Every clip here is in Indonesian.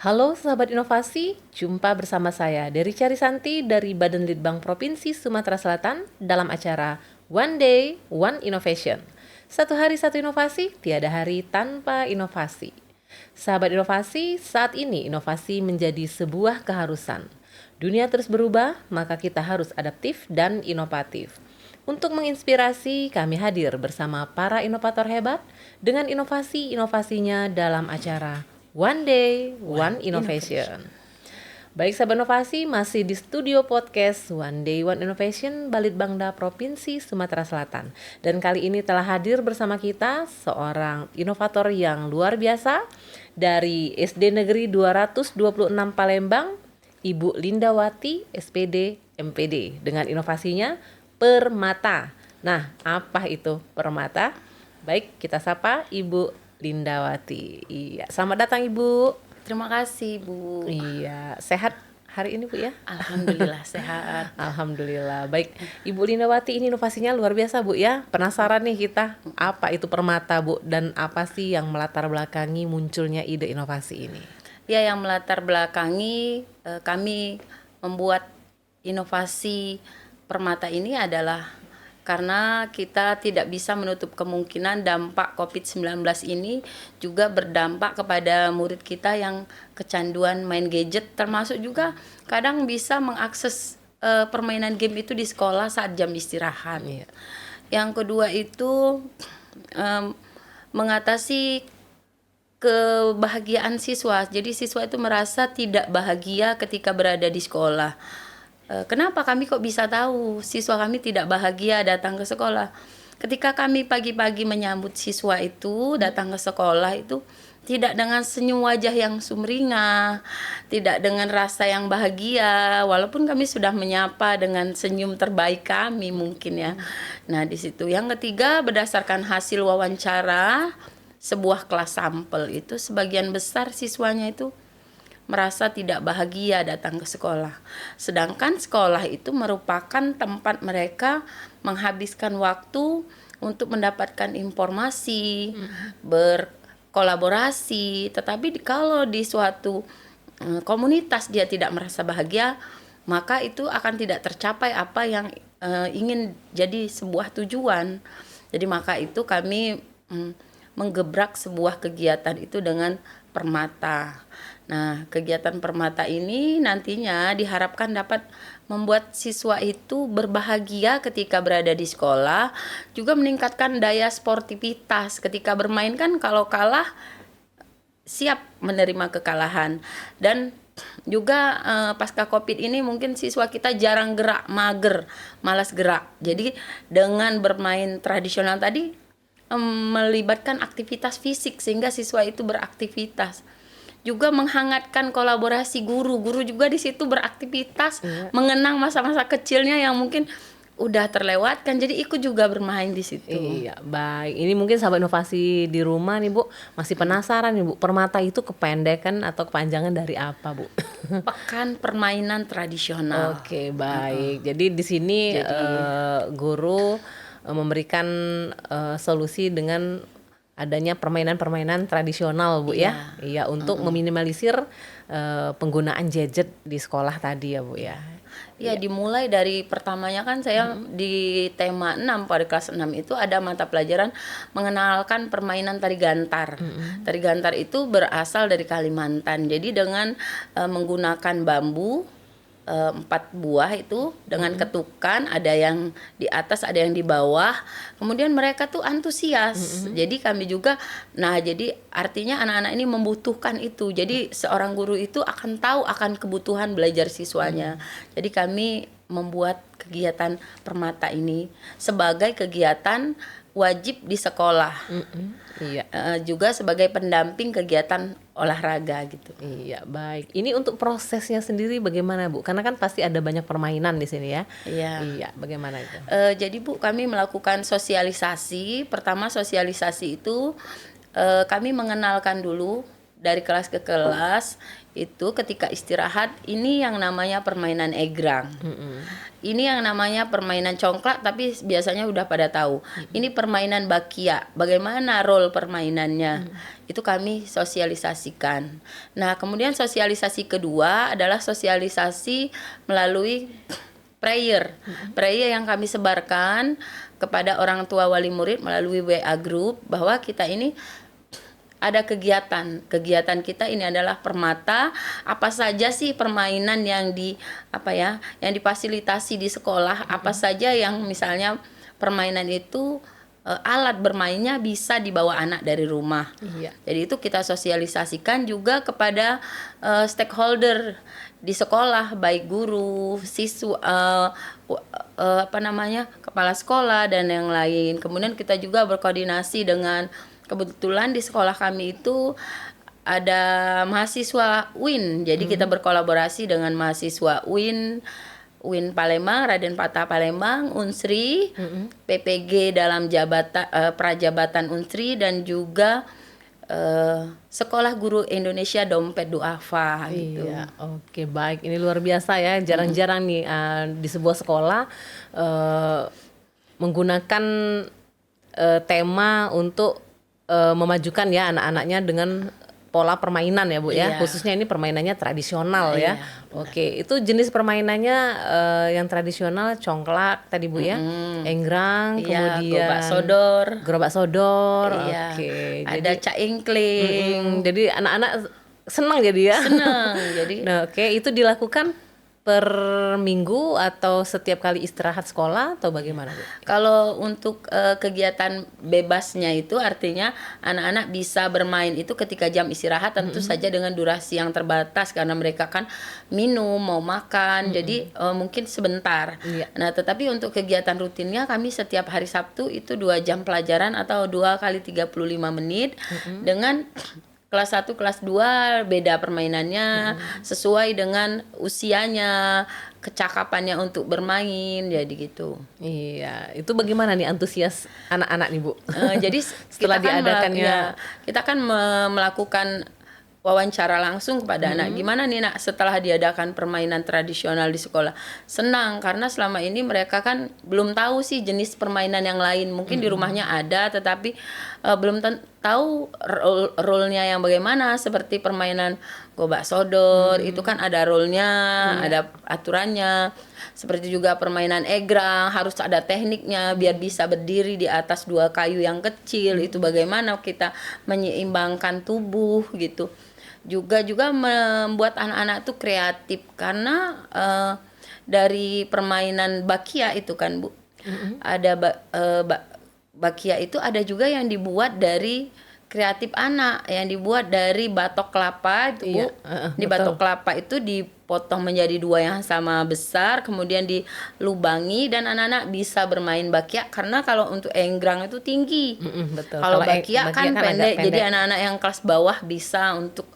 Halo sahabat inovasi, jumpa bersama saya Dery Carisanti dari Badan Litbang Provinsi Sumatera Selatan dalam acara One Day, One Innovation. Satu hari satu inovasi, tiada hari tanpa inovasi. Sahabat inovasi, saat ini inovasi menjadi sebuah keharusan. Dunia terus berubah, maka kita harus adaptif dan inovatif. Untuk menginspirasi, kami hadir bersama para inovator hebat dengan inovasi-inovasinya dalam acara One Day, One Innovation. Baik sahabat inovasi, masih di studio podcast One Day, One Innovation Balitbangda Provinsi Sumatera Selatan. Dan kali ini telah hadir bersama kita seorang inovator yang luar biasa dari SD Negeri 226 Palembang, Ibu Lindawati, SPD, MPD, dengan inovasinya Permata. Nah, apa itu Permata? Baik, kita sapa Ibu Lindawati. Iya, selamat datang Ibu. Terima kasih Bu. Iya, sehat hari ini Bu ya? Alhamdulillah sehat. Alhamdulillah. Baik, Ibu Lindawati, ini inovasinya luar biasa Bu ya. Penasaran nih kita, apa itu Permata Bu, dan apa sih yang melatar belakangi munculnya ide inovasi ini? Ya, yang melatar belakangi kami membuat inovasi Permata ini adalah karena kita tidak bisa menutup kemungkinan dampak COVID-19 ini juga berdampak kepada murid kita yang kecanduan main gadget, termasuk juga kadang bisa mengakses permainan game itu di sekolah saat jam istirahat. Iya. Yang kedua itu mengatasi kebahagiaan siswa. Jadi siswa itu merasa tidak bahagia ketika berada di sekolah. Kenapa kami kok bisa tahu siswa kami tidak bahagia datang ke sekolah? Ketika kami pagi-pagi menyambut siswa itu datang ke sekolah itu tidak dengan senyum wajah yang sumringah, tidak dengan rasa yang bahagia, walaupun kami sudah menyapa dengan senyum terbaik kami mungkin ya. Nah, di situ. Yang ketiga, berdasarkan hasil wawancara sebuah kelas sampel itu sebagian besar siswanya itu merasa tidak bahagia datang ke sekolah. Sedangkan sekolah itu merupakan tempat mereka menghabiskan waktu untuk mendapatkan informasi, berkolaborasi. Tetapi kalau di suatu komunitas dia tidak merasa bahagia, maka itu akan tidak tercapai apa yang ingin jadi sebuah tujuan. Jadi maka itu kami menggebrak sebuah kegiatan itu dengan Permata. Nah, kegiatan Permata ini nantinya diharapkan dapat membuat siswa itu berbahagia ketika berada di sekolah, juga meningkatkan daya sportivitas. Ketika bermain kan kalau kalah siap menerima kekalahan. Dan juga pasca Covid ini mungkin siswa kita jarang gerak, mager, malas gerak. Jadi dengan bermain tradisional tadi melibatkan aktivitas fisik sehingga siswa itu beraktivitas. Juga menghangatkan kolaborasi guru juga di situ beraktivitas, mengenang masa-masa kecilnya yang mungkin udah terlewatkan, jadi ikut juga bermain di situ. Iya, baik. Ini mungkin sahabat inovasi di rumah nih Bu, masih penasaran nih Bu, Permata itu kependekan atau kepanjangan dari apa Bu? Pekan Permainan Tradisional. Oke, baik. Jadi di sini guru memberikan solusi dengan adanya permainan-permainan tradisional Bu ya. Iya, untuk meminimalisir penggunaan gadget di sekolah tadi ya Bu ya. Ya, dimulai dari pertamanya kan saya di tema 6 pada kelas 6 itu ada mata pelajaran mengenalkan permainan tari gantar. Tari gantar itu berasal dari Kalimantan. Jadi dengan menggunakan bambu 4 buah itu dengan ketukan, ada yang di atas ada yang di bawah, kemudian mereka tuh antusias. Jadi kami juga, nah jadi artinya anak-anak ini membutuhkan itu, jadi seorang guru itu akan tahu akan kebutuhan belajar siswanya. Jadi kami membuat kegiatan Permata ini sebagai kegiatan wajib di sekolah. Iya. Juga sebagai pendamping kegiatan olahraga gitu. Iya, baik. Ini untuk prosesnya sendiri bagaimana Bu? Karena kan pasti ada banyak permainan di sini ya. Iya, bagaimana itu? Jadi Bu, kami melakukan sosialisasi. Pertama sosialisasi itu kami mengenalkan dulu dari kelas ke kelas itu ketika istirahat ini yang namanya permainan egrang. Ini yang namanya permainan congklak, tapi biasanya udah pada tahu. Ini permainan bakia. Bagaimana role permainannya? Itu kami sosialisasikan. Nah, kemudian sosialisasi kedua adalah sosialisasi melalui prayer. Prayer yang kami sebarkan kepada orang tua wali murid melalui WA group bahwa kita ini ada kegiatan kita ini adalah Permata, apa saja sih permainan yang yang difasilitasi di sekolah, apa saja yang misalnya permainan itu alat bermainnya bisa dibawa anak dari rumah. Jadi itu kita sosialisasikan juga kepada stakeholder di sekolah, baik guru, siswa, kepala sekolah dan yang lain. Kemudian kita juga berkoordinasi dengan, kebetulan di sekolah kami itu ada mahasiswa UIN, jadi kita berkolaborasi dengan mahasiswa UIN Palembang, Raden Patah Palembang, Unsri, PPG dalam prajabatan Unsri, dan juga Sekolah Guru Indonesia Dompet Duafa gitu. Iya, oke, baik. Ini luar biasa ya, jarang-jarang nih di sebuah sekolah menggunakan tema untuk memajukan ya anak-anaknya dengan pola permainan ya Bu ya. Khususnya ini permainannya tradisional ya. Oke, itu jenis permainannya yang tradisional congklak tadi Bu ya. Enggrang, kemudian gerobak sodor. Oke. Ada caingkling. Jadi anak-anak senang jadi ya. Senang jadi. Nah, oke, itu dilakukan per minggu atau setiap kali istirahat sekolah atau bagaimana Bu? Kalau untuk kegiatan bebasnya itu artinya anak-anak bisa bermain itu ketika jam istirahat, tentu saja dengan durasi yang terbatas karena mereka kan minum, mau makan, jadi mungkin sebentar. Nah, tetapi untuk kegiatan rutinnya kami setiap hari Sabtu itu 2 jam pelajaran atau 2 kali 35 menit dengan kelas 1, kelas 2 beda permainannya sesuai dengan usianya, kecakapannya untuk bermain, jadi gitu. Iya, itu bagaimana nih antusias anak-anak nih Bu? Jadi setelah kita diadakannya, kita kan melakukan wawancara langsung kepada anak. Gimana nih Nak setelah diadakan permainan tradisional di sekolah? Senang karena selama ini mereka kan belum tahu sih jenis permainan yang lain. Mungkin di rumahnya ada tetapi belum tahu role-nya yang bagaimana, seperti permainan gobak sodor itu kan ada role-nya, ada aturannya. Seperti juga permainan egrang harus ada tekniknya biar bisa berdiri di atas 2 kayu yang kecil. Itu bagaimana kita menyeimbangkan tubuh gitu. Juga membuat anak-anak tuh kreatif karena dari permainan bakia itu kan Bu. Ada bakia itu ada juga yang dibuat dari kreatif anak, yang dibuat dari batok kelapa itu Bu. Di batok kelapa itu dipotong menjadi 2 yang sama besar, kemudian dilubangi dan anak-anak bisa bermain bakia karena kalau untuk enggrang itu tinggi. Kalau bakia kan pendek, jadi anak-anak yang kelas bawah bisa untuk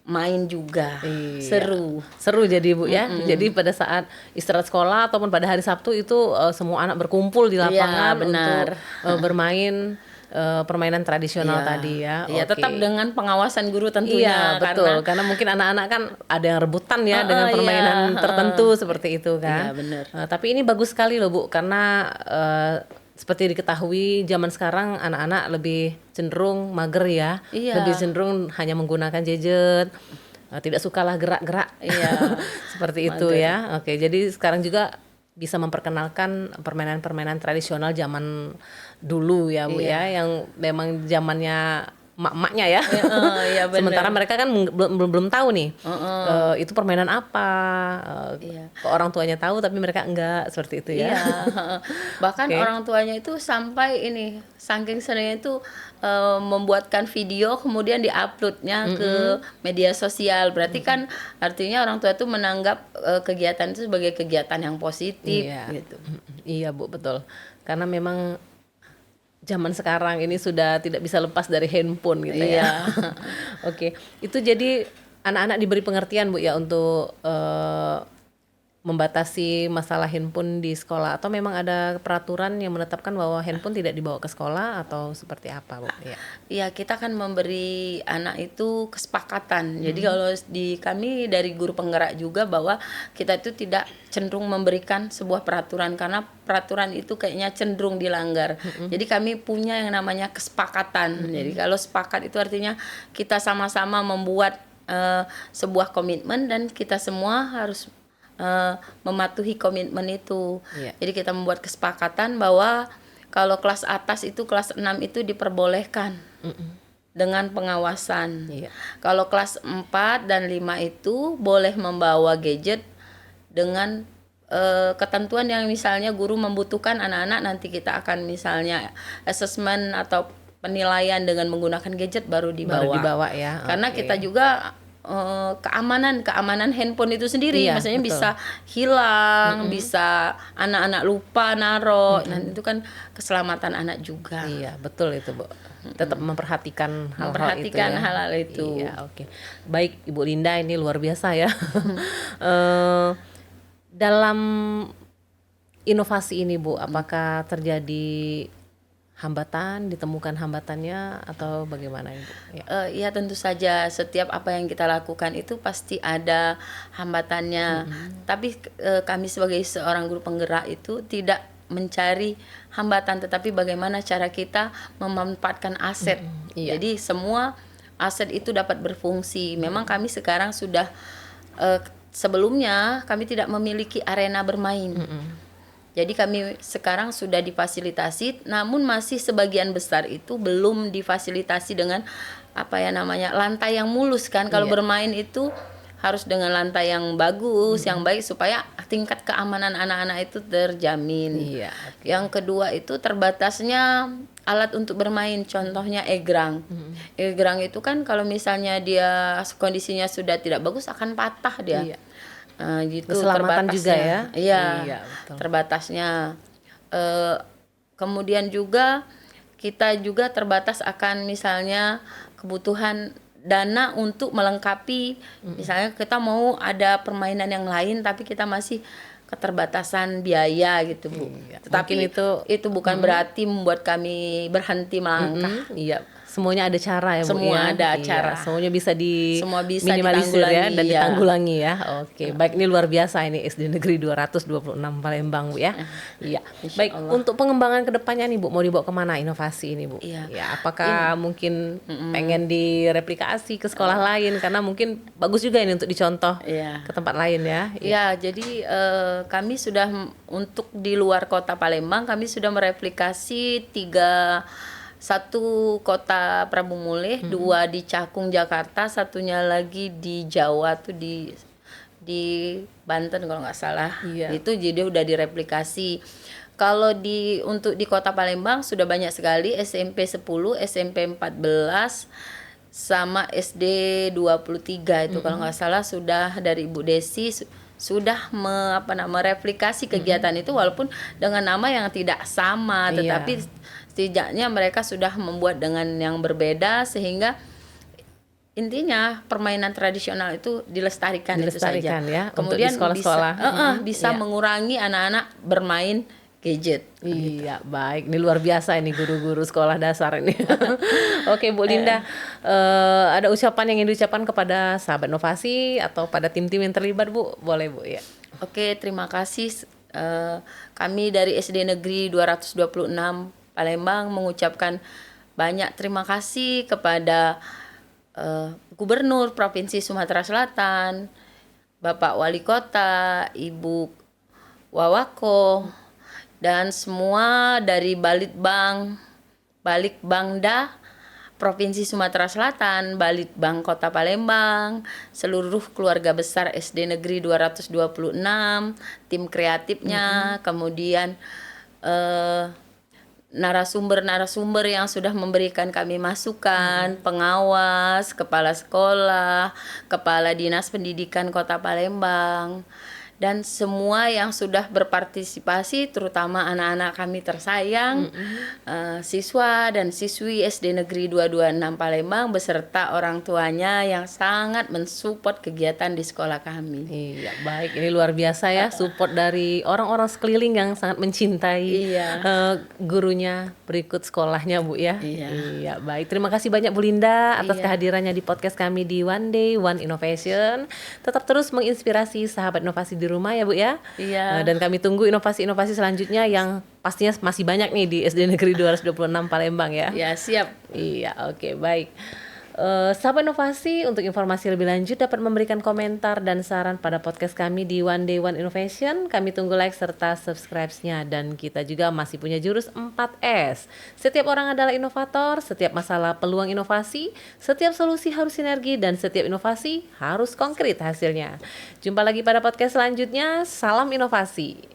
main juga. Seru jadi Bu ya. Jadi pada saat istirahat sekolah ataupun pada hari Sabtu itu semua anak berkumpul di lapangan untuk bermain permainan tradisional tadi ya. Iya, tetap dengan pengawasan guru tentunya. Iya, betul. Karena mungkin anak-anak kan ada yang rebutan ya dengan permainan tertentu seperti itu kan. Iya, benar. Tapi ini bagus sekali loh Bu, karena seperti diketahui zaman sekarang anak-anak lebih cenderung mager ya. Lebih cenderung hanya menggunakan gadget. Tidak sukalah gerak-gerak. Seperti itu ya. Oke, jadi sekarang juga bisa memperkenalkan permainan-permainan tradisional zaman dulu ya Bu ya, yang memang zamannya mak-maknya ya. Sementara mereka kan belum tahu nih itu permainan apa. Orang tuanya tahu tapi mereka enggak, seperti itu ya. Bahkan orang tuanya itu sampai ini saking seringnya itu membuatkan video kemudian diuploadnya ke media sosial. Berarti kan artinya orang tua itu menanggap kegiatan itu sebagai kegiatan yang positif gitu. Iya Bu, betul. Karena memang zaman sekarang ini sudah tidak bisa lepas dari handphone gitu ya. Oke, itu jadi anak-anak diberi pengertian Bu ya untuk membatasi masalah handphone di sekolah, atau memang ada peraturan yang menetapkan bahwa handphone tidak dibawa ke sekolah atau seperti apa, Bu? Ya. Ya, kita kan memberi anak itu kesepakatan. Jadi kalau di kami dari guru penggerak juga bahwa kita itu tidak cenderung memberikan sebuah peraturan karena peraturan itu kayaknya cenderung dilanggar. Jadi kami punya yang namanya kesepakatan. Jadi kalau sepakat itu artinya kita sama-sama membuat sebuah komitmen dan kita semua harus mematuhi komitmen itu. Jadi kita membuat kesepakatan bahwa kalau kelas atas itu kelas 6 itu diperbolehkan dengan pengawasan. Kalau kelas 4 dan 5 itu boleh membawa gadget dengan ketentuan yang misalnya guru membutuhkan anak-anak, nanti kita akan misalnya asesmen atau penilaian dengan menggunakan gadget baru dibawa ya. Karena kita juga keamanan handphone itu sendiri, maksudnya betul. bisa hilang, bisa anak-anak lupa naruh, nah itu kan keselamatan anak juga. Iya, betul itu, Bu. Tetap memperhatikan hal-hal itu. Iya, oke. Baik, Ibu Linda, ini luar biasa ya. Dalam inovasi ini, Bu, apakah terjadi hambatan, ditemukan hambatannya atau bagaimana, Ibu? Ya tentu saja setiap apa yang kita lakukan itu pasti ada hambatannya. Tapi kami sebagai seorang guru penggerak itu tidak mencari hambatan, tetapi bagaimana cara kita memanfaatkan aset. Jadi semua aset itu dapat berfungsi. Memang kami sekarang sudah sebelumnya kami tidak memiliki arena bermain. Jadi kami sekarang sudah difasilitasi, namun masih sebagian besar itu belum difasilitasi dengan lantai yang mulus kan. Kalau bermain itu harus dengan lantai yang bagus, yang baik supaya tingkat keamanan anak-anak itu terjamin. Yang kedua itu terbatasnya alat untuk bermain, contohnya egrang. Egrang itu kan kalau misalnya dia kondisinya sudah tidak bagus akan patah dia. Gitu. Keselamatan juga ya. Iya, betul. Terbatasnya. Kemudian juga kita juga terbatas akan misalnya kebutuhan dana untuk melengkapi, misalnya kita mau ada permainan yang lain tapi kita masih keterbatasan biaya gitu, Bu. Tetapi itu bukan berarti membuat kami berhenti melangkah. Semuanya ada cara ya, Bu. Semua ada cara. Semuanya bisa Semua bisa minimalisir ya dan ditanggulangi, ditanggulangi ya. Oke, baik, ini luar biasa ini SD Negeri 226 Palembang, Bu ya. Iya. Baik, untuk pengembangan kedepannya nih, Bu, mau dibawa kemana inovasi ini, Bu? Ya, apakah mungkin pengen direplikasi ke sekolah lain, karena mungkin bagus juga ini untuk dicontoh ke tempat lain ya. Ya, jadi kami sudah untuk di luar kota Palembang kami sudah mereplikasi 1 kota Prabu Mulih, 2 di Cakung Jakarta, satunya lagi di Jawa tuh di Banten kalau nggak salah. Itu jadi udah direplikasi. Kalau untuk di kota Palembang sudah banyak sekali, SMP 10, SMP 14 sama SD 23 itu kalau nggak salah sudah dari Ibu Desi sudah mereplikasi kegiatan itu walaupun dengan nama yang tidak sama, tetapi setidaknya mereka sudah membuat dengan yang berbeda sehingga intinya permainan tradisional itu dilestarikan itu saja. Ya, kemudian untuk di sekolah-sekolah bisa mengurangi anak-anak bermain gadget. Iya, baik. Ini luar biasa ini guru-guru sekolah dasar ini. Oke, Bu Linda, ada ucapan yang ingin diucapkan kepada sahabat inovasi atau pada tim-tim yang terlibat, Bu? Boleh, Bu, ya. Oke, terima kasih. Kami dari SD Negeri 226 Palembang mengucapkan banyak terima kasih kepada Gubernur Provinsi Sumatera Selatan, Bapak Wali Kota, Ibu Wawako, dan semua dari Balitbangda Provinsi Sumatera Selatan, Balitbang Kota Palembang, seluruh keluarga besar SD Negeri 226, tim kreatifnya, kemudian narasumber-narasumber yang sudah memberikan kami masukan, pengawas, kepala sekolah, kepala dinas pendidikan Kota Palembang, dan semua yang sudah berpartisipasi, terutama anak-anak kami tersayang, siswa dan siswi SD Negeri 226 Palembang beserta orang tuanya yang sangat mensupport kegiatan di sekolah kami. Iya, baik. Ini luar biasa ya, support dari orang-orang sekeliling yang sangat mencintai Iya. gurunya berikut sekolahnya, Bu ya. Iya. Iya, baik. Terima kasih banyak Bu Linda atas Iya. kehadirannya di podcast kami di One Day One Innovation. Tetap terus menginspirasi sahabat inovasi di rumah ya Bu ya. Iya. Dan kami tunggu inovasi-inovasi selanjutnya yang pastinya masih banyak nih di SD Negeri 226 Palembang ya. Ya, siap. Iya, oke, baik. Sahabat inovasi, untuk informasi lebih lanjut dapat memberikan komentar dan saran pada podcast kami di One Day One Innovation. Kami tunggu like serta subscribe-nya, dan kita juga masih punya jurus 4S. Setiap orang adalah inovator, setiap masalah peluang inovasi, setiap solusi harus sinergi, dan setiap inovasi harus konkret hasilnya. Jumpa lagi pada podcast selanjutnya. Salam inovasi.